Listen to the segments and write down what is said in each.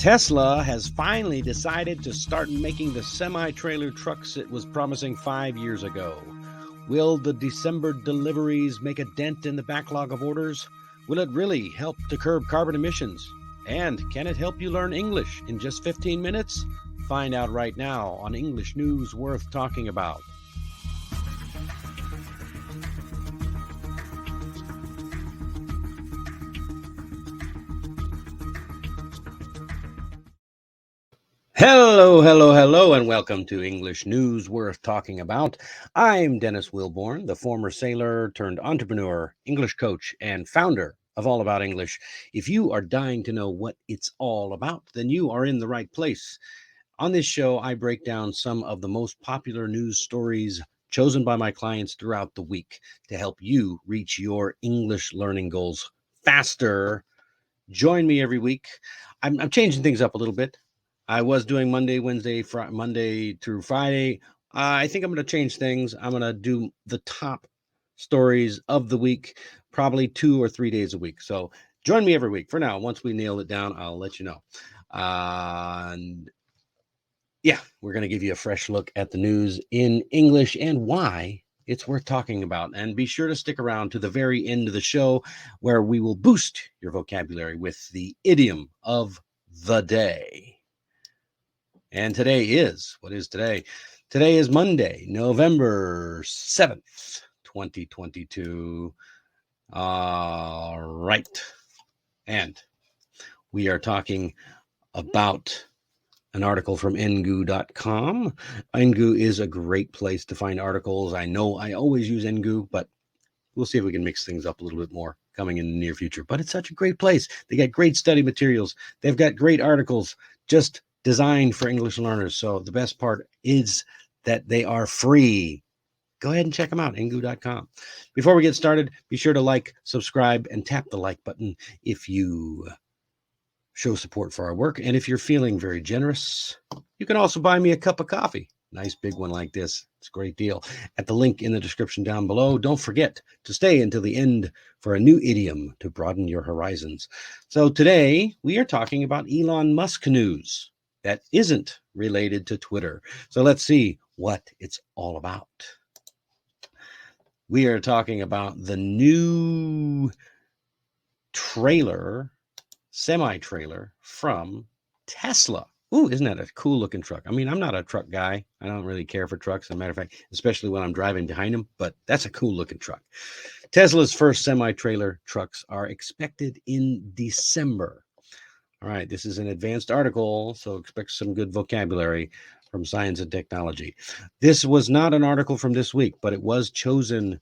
Tesla has finally decided to start making the semi-trailer trucks it was promising 5 years ago. Will the December deliveries make a dent in the backlog of orders? Will it really help to curb carbon emissions? And can it help you learn English in just 15 minutes? Find out right now on English News Worth Talking About. Hello, and welcome to English News Worth Talking About. I'm Dennis Wilborn, the former sailor turned entrepreneur, English coach, and founder of All About English. If you are dying to know what it's all about, then you are in the right place. On this show, I break down some of the most popular news stories chosen by my clients throughout the week to help you reach your English learning goals faster. Join me every week. I'm changing things up a little bit. I was doing Monday, Wednesday, Monday through Friday. I think I'm going to change things. I'm going to do the top stories of the week, probably 2 or 3 days a week. So join me every week. For now, once we nail it down, I'll let you know. And yeah, we're going to give you a fresh look at the news in English and why it's worth talking about. And be sure to stick around to the very end of the show where we will boost your vocabulary with the idiom of the day. And today is, what is today? Today is Monday, November 7th, 2022. All right. And we are talking about an article from engu.com. Engu is a great place to find articles. I know I always use Engu, but we'll see if we can mix things up a little bit more coming in the near future. But it's such a great place. They got great study materials. They've got great articles just designed for English learners. So the best part is that they are free. Go ahead and check them out, engu.com. Before we get started, be sure to like, subscribe, and tap the like button if you show support for our work. And if you're feeling very generous, you can also buy me a cup of coffee. Nice big one like this. It's a great deal. At the link in the description down below. Don't forget to stay until the end for a new idiom to broaden your horizons. So today we are talking about Elon Musk news that isn't related to Twitter. So let's see what it's all about. We are talking about the new semi-trailer from Tesla. Ooh, isn't that a cool looking truck? I mean, I'm not a truck guy. I don't really care for trucks. As a matter of fact, especially when I'm driving behind them, but that's a cool looking truck. Tesla's first semi-trailer trucks are expected in December. All right, this is an advanced article, so expect some good vocabulary from Science and Technology. This was not an article from this week, but it was chosen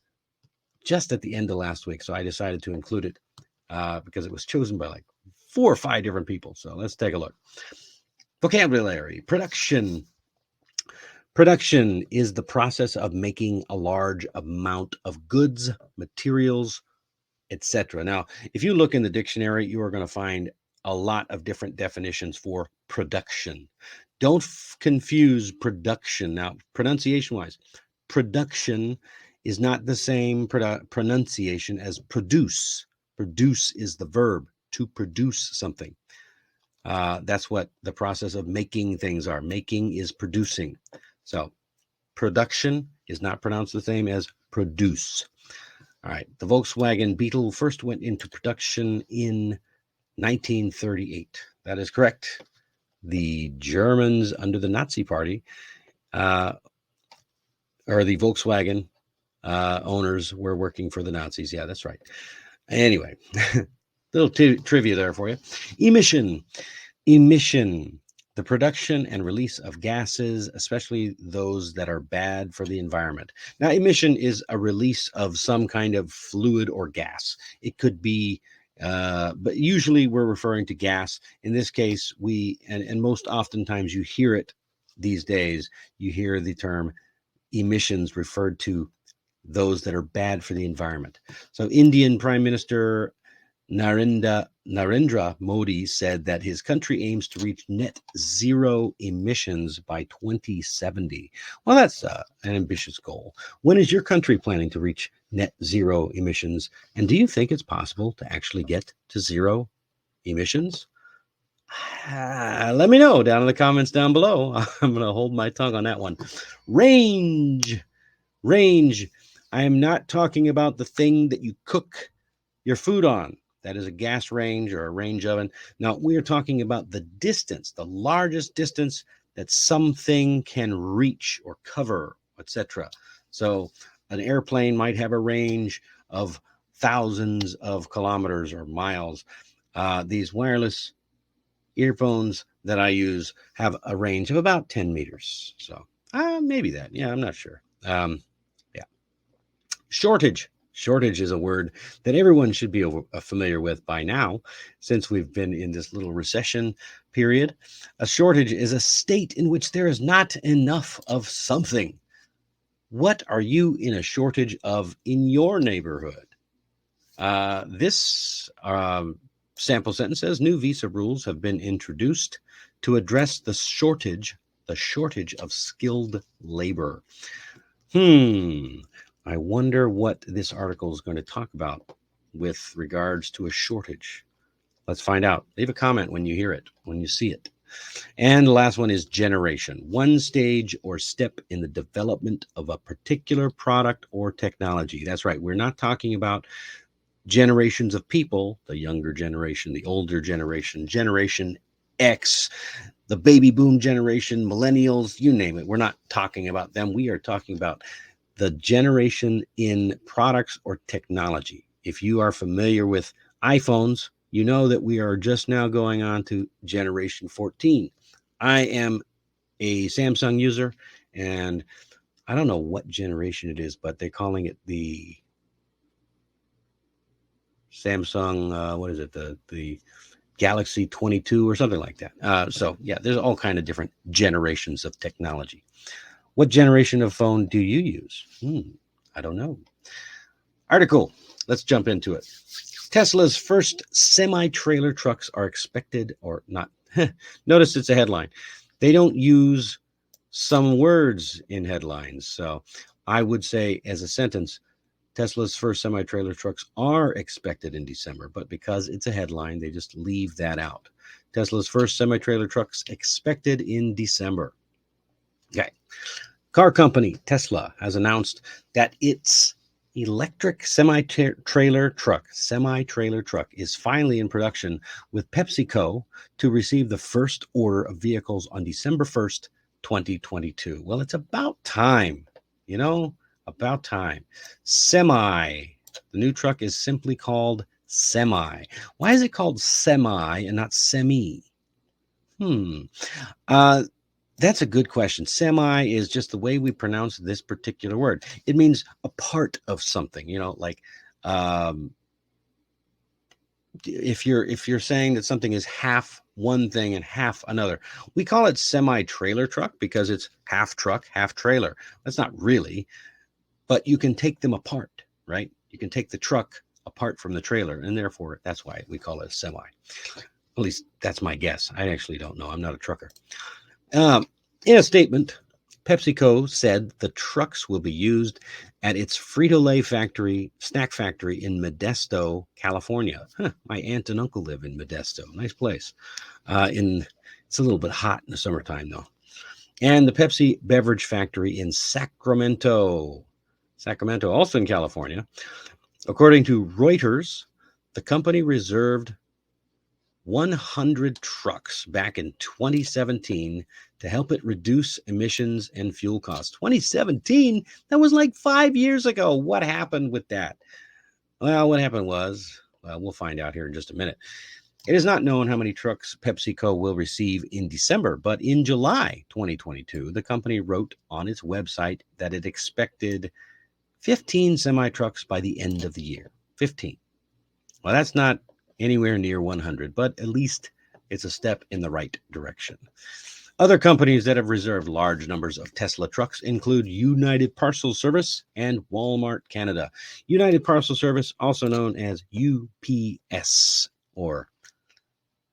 just at the end of last week, so I decided to include it because it was chosen by like 4 or 5 different people. So let's take a look. Vocabulary. Production. Production is the process of making a large amount of goods, materials, etc. Now, if you look in the dictionary, you are going to find a lot of different definitions for production. Don't confuse production. Now, pronunciation-wise, production is not the same pronunciation as produce. Produce is the verb, to produce something. That's what the process of making things are. Making is producing. So production is not pronounced the same as produce. All right. The Volkswagen Beetle first went into production in 1938. That is correct. The Germans under the Nazi Party, or the Volkswagen owners were working for the Nazis. Yeah, that's right. Anyway, little trivia there for you. Emission, the production and release of gases, especially those that are bad for the environment. Now, emission is a release of some kind of fluid or gas. It could be, but usually we're referring to gas. In this case, and most oftentimes you hear it these days, you hear the term emissions referred to those that are bad for the environment. So Indian Prime Minister Narendra Modi said that his country aims to reach net zero emissions by 2070. Well, that's an ambitious goal. When is your country planning to reach net zero emissions? And do you think it's possible to actually get to zero emissions? Let me know down in the comments down below. I'm going to hold my tongue on that one. Range. Range. I am not talking about the thing that you cook your food on. That is a gas range or a range oven. Now, we are talking about the distance, the largest distance that something can reach or cover, etc. So, an airplane might have a range of thousands of kilometers or miles. These wireless earphones that I use have a range of about 10 meters. So, maybe that. Yeah, I'm not sure. Yeah. Shortage. Shortage is a word that everyone should be familiar with by now, since we've been in this little recession period. A shortage is a state in which there is not enough of something. What are you in a shortage of in your neighborhood? This sample sentence says new visa rules have been introduced to address the shortage of skilled labor. I wonder what this article is going to talk about with regards to a shortage. Let's find out. Leave a comment when you hear it, when you see it. And the last one is generation, one stage or step in the development of a particular product or technology. That's right. We're not talking about generations of people, the younger generation, the older generation, Generation X, the baby boom generation, millennials, you name it. We're not talking about them. We are talking about the generation in products or technology. If you are familiar with iPhones, you know that we are just now going on to generation 14. I am a Samsung user, and I don't know what generation it is, but they're calling it the Samsung, what is it? The Galaxy 22 or something like that. So yeah, there's all kind of different generations of technology. What generation of phone do you use? I don't know. Article. Let's jump into it. Tesla's first semi-trailer trucks are expected or not. Notice it's a headline. They don't use some words in headlines. So I would say as a sentence, Tesla's first semi-trailer trucks are expected in December, but because it's a headline, they just leave that out. Tesla's first semi-trailer trucks expected in December. Okay. Car company Tesla has announced that its electric semi-trailer truck is finally in production, with PepsiCo to receive the first order of vehicles on December 1st, 2022. Well, it's about time, about time. Semi. The new truck is simply called Semi. Why is it called Semi and not Semi? That's a good question. Semi is just the way we pronounce this particular word. It means a part of something, like if you're saying that something is half one thing and half another. We call it semi-trailer truck because it's half truck, half trailer. That's not really, but you can take them apart, right? You can take the truck apart from the trailer, and therefore that's why we call it a semi. At least that's my guess. I actually don't know. I'm not a trucker. In a statement, PepsiCo said the trucks will be used at its Frito-Lay snack factory in Modesto, California. My aunt and uncle live in Modesto. Nice place. It's a little bit hot in the summertime, though. And the Pepsi beverage factory in Sacramento, also in California. According to Reuters, the company reserved 100 trucks back in 2017 to help it reduce emissions and fuel costs. 2017? That was like 5 years ago. What happened with that? Well, what happened was, we'll find out here in just a minute. It is not known how many trucks PepsiCo will receive in December, but in July 2022, the company wrote on its website that it expected 15 semi-trucks by the end of the year. 15. Well, that's not anywhere near 100, but at least it's a step in the right direction. Other companies that have reserved large numbers of Tesla trucks include United Parcel Service and Walmart Canada. United Parcel Service, also known as UPS, or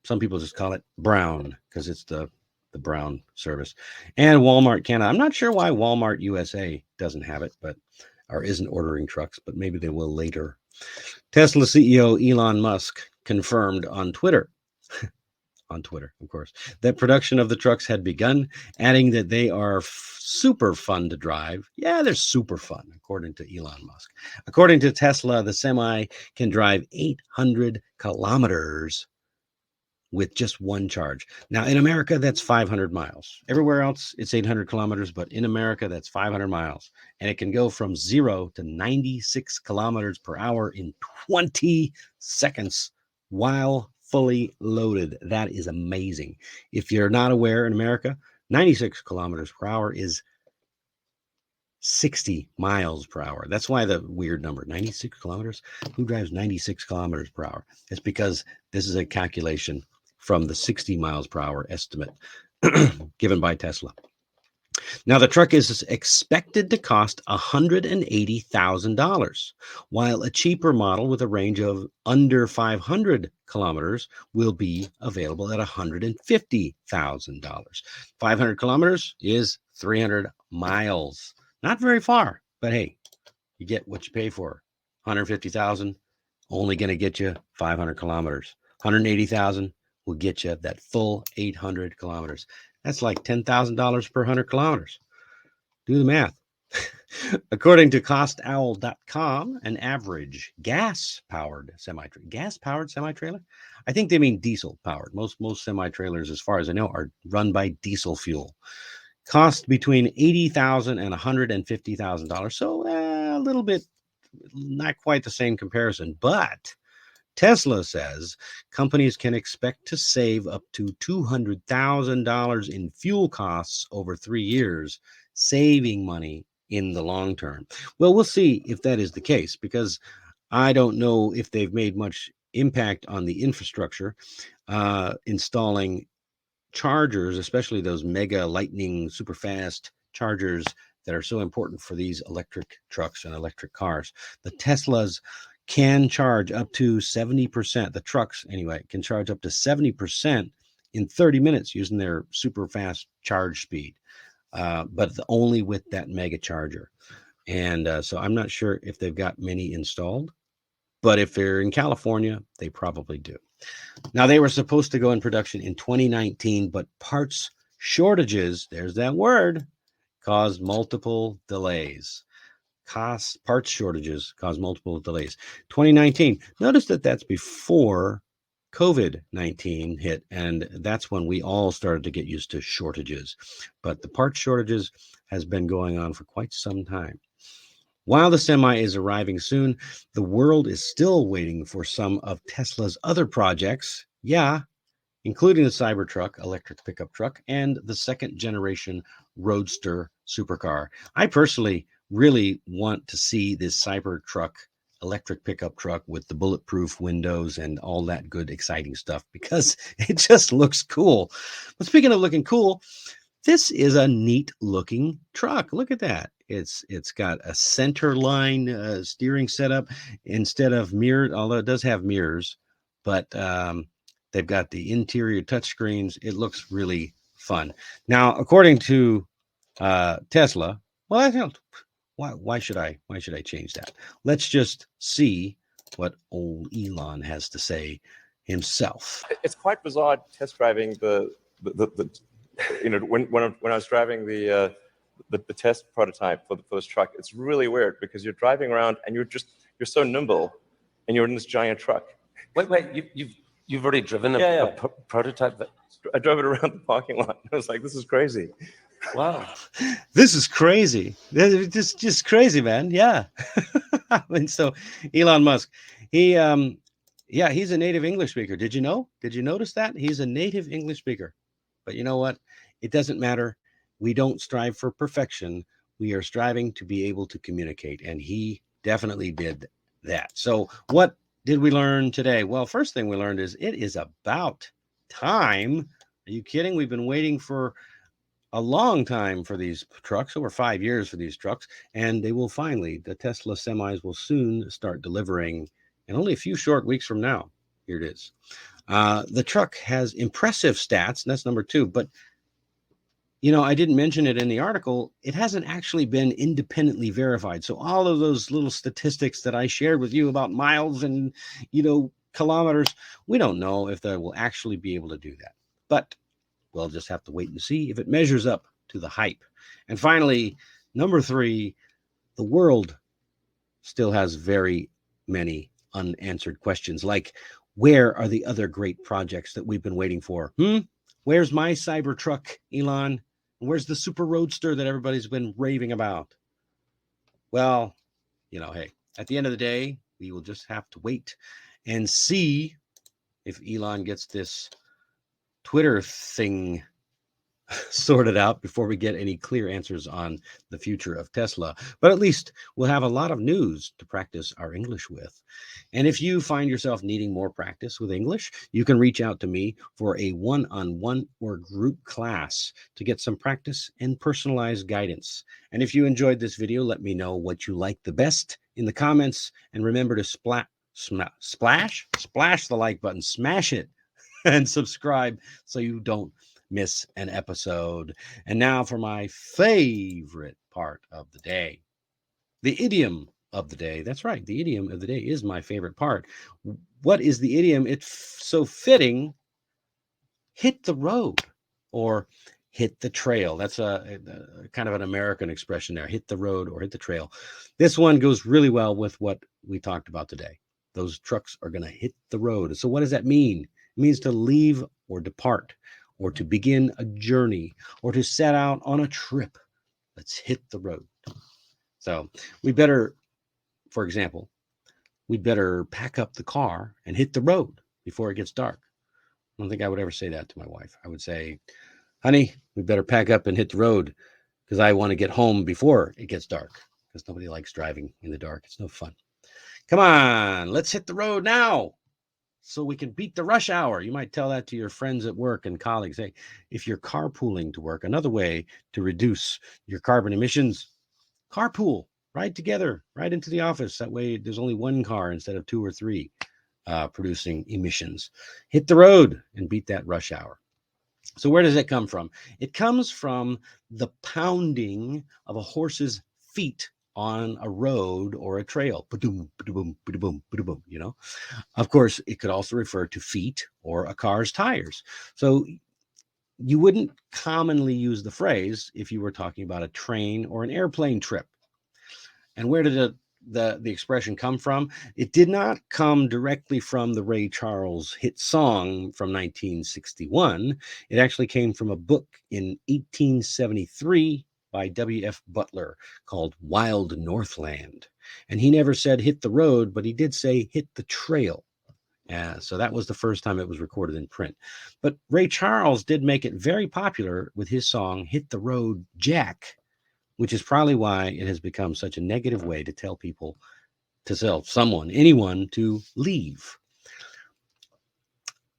some people just call it Brown because it's the Brown service, and Walmart Canada. I'm not sure why Walmart USA doesn't have it, or isn't ordering trucks, but maybe they will later. Tesla CEO Elon Musk confirmed on Twitter on Twitter, of course, that production of the trucks had begun, adding that they are super fun to drive. Yeah, they're super fun, according to Elon Musk. According to Tesla, the Semi can drive 800 kilometers with just one charge. Now, in America, that's 500 miles. Everywhere else, it's 800 kilometers, but in America, that's 500 miles. And it can go from 0 to 96 kilometers per hour in 20 seconds while fully loaded. That is amazing. If you're not aware, in America, 96 kilometers per hour is 60 miles per hour. That's why the weird number, 96 kilometers. Who drives 96 kilometers per hour? It's because this is a calculation from the 60 miles per hour estimate given by Tesla. Now, the truck is expected to cost $180,000, while a cheaper model with a range of under 500 kilometers will be available at $150,000. 500 kilometers is 300 miles. Not very far, but hey, you get what you pay for. 150,000 only going to get you 500 kilometers. 180,000 will get you that full 800 kilometers. That's like $10,000 per 100 kilometers. Do the math. According to costowl.com, an average gas-powered semi-trailer? I think they mean diesel-powered. Most semi-trailers, as far as I know, are run by diesel fuel. Cost between $80,000 and $150,000. So a little bit, not quite the same comparison, but Tesla says companies can expect to save up to $200,000 in fuel costs over 3 years, saving money in the long term. Well, we'll see if that is the case, because I don't know if they've made much impact on the infrastructure, installing chargers, especially those mega lightning super fast chargers that are so important for these electric trucks and electric cars. The Teslas can charge up to 70%. The trucks, anyway, can charge up to 70% in 30 minutes using their super fast charge speed, but only with that mega charger. And so I'm not sure if they've got many installed, but if they're in California, they probably do. Now, they were supposed to go in production in 2019, but parts shortages, there's that word, caused multiple delays. Parts shortages caused multiple delays. 2019, notice that that's before COVID-19 hit, and that's when we all started to get used to shortages. But the parts shortages has been going on for quite some time. While the Semi is arriving soon, the world is still waiting for some of Tesla's other projects. Yeah, including the Cybertruck electric pickup truck and the second generation Roadster supercar. I personally really want to see this Cybertruck electric pickup truck with the bulletproof windows and all that good, exciting stuff, because it just looks cool. But speaking of looking cool, this is a neat looking truck. Look at that. It's got a center line steering setup instead of mirror, although it does have mirrors, but they've got the interior touchscreens. It looks really fun. Now, according to Tesla, well, I don't. Why should I change that? Let's just see what old Elon has to say himself. It's quite bizarre test driving the when I was driving the test prototype for this truck. It's really weird because you're driving around and you're so nimble, and you're in this giant truck. Wait, you've already driven a prototype? I drove it around the parking lot. I was like, this is crazy. Wow. This is crazy. It's just crazy, man. Yeah. I mean, so Elon Musk, he's a native English speaker. Did you know? Did you notice that? He's a native English speaker. But you know what? It doesn't matter. We don't strive for perfection. We are striving to be able to communicate. And he definitely did that. So what did we learn today? Well, first thing we learned is it is about time. Are you kidding? We've been waiting for a long time for these trucks, over 5 years for these trucks, and the Tesla semis will soon start delivering in only a few short weeks from now. Here it is. The truck has impressive stats, and that's number 2, but I didn't mention it in the article. It hasn't actually been independently verified. So all of those little statistics that I shared with you about miles and, kilometers, we don't know if they will actually be able to do that. But we'll just have to wait and see if it measures up to the hype. And finally, number 3, the world still has very many unanswered questions, like where are the other great projects that we've been waiting for? Where's my Cybertruck, Elon? Where's the Super Roadster that everybody's been raving about? Well, hey, at the end of the day, we will just have to wait and see if Elon gets this Twitter thing sorted out before we get any clear answers on the future of Tesla. But at least we'll have a lot of news to practice our English with. And if you find yourself needing more practice with English, you can reach out to me for a one-on-one or group class to get some practice and personalized guidance. And if you enjoyed this video, let me know what you like the best in the comments. And remember to splash the like button, smash it, and subscribe so you don't miss an episode. And now for my favorite part of the day, the idiom of the day. That's right, the idiom of the day is my favorite part. What is the idiom? It's so fitting. Hit the road, or hit the trail. That's a kind of an American expression there. Hit the road or hit the trail. This one goes really well with what we talked about today. Those trucks are going to hit the road. So what does that mean? It means to leave or depart, or to begin a journey, or to set out on a trip. Let's hit the road. So we better, for example, we'd better pack up the car and hit the road before it gets dark. I don't think I would ever say that to my wife. I would say, honey, we better pack up and hit the road because I want to get home before it gets dark, because nobody likes driving in the dark. It's no fun. Come on, let's hit the road now, so we can beat the rush hour. You might tell that to your friends at work and colleagues. Hey, if you're carpooling to work, another way to reduce your carbon emissions, carpool, ride together, right into the office. That way there's only one car instead of 2 or 3 producing emissions. Hit the road and beat that rush hour. So where does it come from? It comes from the pounding of a horse's feet on a road or a trail. Ba-doom, ba-doom, ba-doom, ba-doom, Of course, it could also refer to feet or a car's tires. So you wouldn't commonly use the phrase if you were talking about a train or an airplane trip. And where did the expression come from? It did not come directly from the Ray Charles hit song from 1961. It actually came from a book in 1873 by W.F. Butler called Wild Northland. And he never said hit the road, but he did say hit the trail. So that was the first time it was recorded in print. But Ray Charles did make it very popular with his song Hit the Road, Jack, which is probably why it has become such a negative way to tell people, to tell anyone to leave.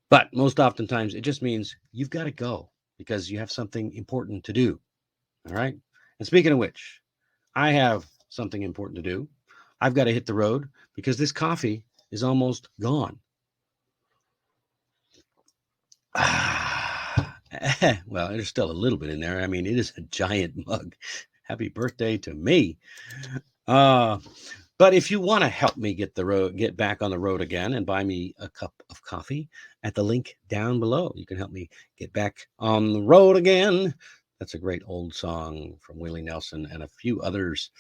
But most oftentimes it just means you've got to go because you have something important to do. All right. And speaking of which, I have something important to do. I've got to hit the road because this coffee is almost gone. Well, there's still a little bit in there. I mean, it is a giant mug. Happy birthday to me. But if you want to help me get back on the road again and buy me a cup of coffee at the link down below, you can help me get back on the road again. That's a great old song from Willie Nelson and a few others.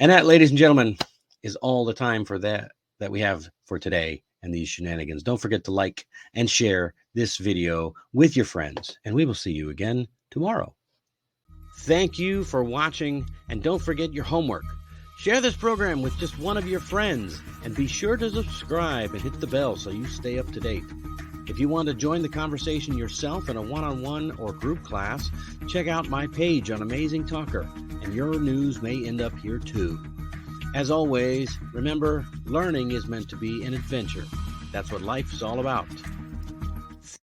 And that, ladies and gentlemen, is all the time for that we have for today and these shenanigans. Don't forget to like and share this video with your friends, and we will see you again tomorrow. Thank you for watching, and don't forget your homework. Share this program with just one of your friends, and be sure to subscribe and hit the bell so you stay up to date. If you want to join the conversation yourself in a one-on-one or group class, check out my page on Amazing Talker, and your news may end up here too. As always, remember, learning is meant to be an adventure. That's what life is all about.